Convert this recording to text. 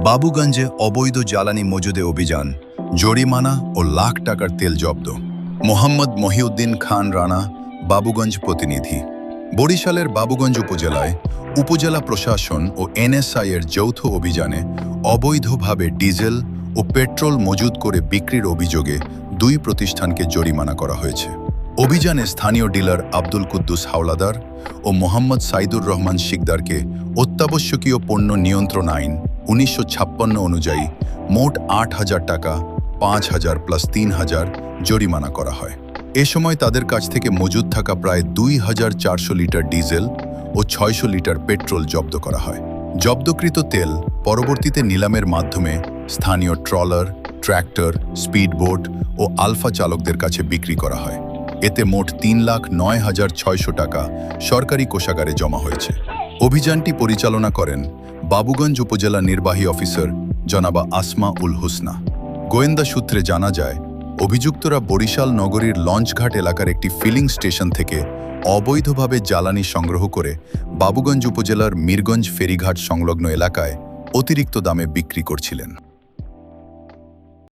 বাবুগঞ্জে অবৈধ জ্বালানি মজুদে অভিযান, জরিমানা ও লাখ টাকার তেল জব্দ। মোহাম্মদ মহিউদ্দিন খান রানা, বাবুগঞ্জ প্রতিনিধি। বরিশালের বাবুগঞ্জ উপজেলায় উপজেলা প্রশাসন ও এনএসআই এর যৌথ অভিযানে অবৈধভাবে ডিজেল ও পেট্রোল মজুদ করে বিক্রির অভিযোগে 2 প্রতিষ্ঠানকে জরিমানা করা হয়েছে। অভিযানে স্থানীয় ডিলার আব্দুল কুদ্দুস হাওলাদার ও মোহাম্মদ সাইদুর রহমান শিকদারকে অত্যাবশ্যকীয় পণ্য নিয়ন্ত্রণ আইন 1956 অনুযায়ী মোট 8,000 টাকা, 5,000 প্লাস 3,000 জরিমানা করা হয়। এ সময় তাদের কাছ থেকে মজুদ থাকা প্রায় 2,400 লিটার ডিজেল ও 600 লিটার পেট্রোল জব্দ করা হয়। জব্দকৃত তেল পরবর্তীতে নিলামের মাধ্যমে স্থানীয় ট্রলার, ট্র্যাক্টর, স্পিডবোট ও আলফা চালকদের কাছে বিক্রি করা হয়। এতে মোট 3,09,600 টাকা সরকারি কোষাগারে জমা হয়েছে। অভিযানটি পরিচালনা করেন বাবুগঞ্জ উপজেলা নির্বাহী অফিসার জনাবা আসমা উল হুসনা। গোয়েন্দা সূত্রে জানা যায়, অভিযুক্তরা বরিশাল নগরীর লঞ্চঘাট এলাকার একটি ফিলিং স্টেশন থেকে অবৈধভাবে জ্বালানি সংগ্রহ করে বাবুগঞ্জ উপজেলার মিরগঞ্জ ফেরিঘাট সংলগ্ন এলাকায় অতিরিক্ত দামে বিক্রি করছিলেন।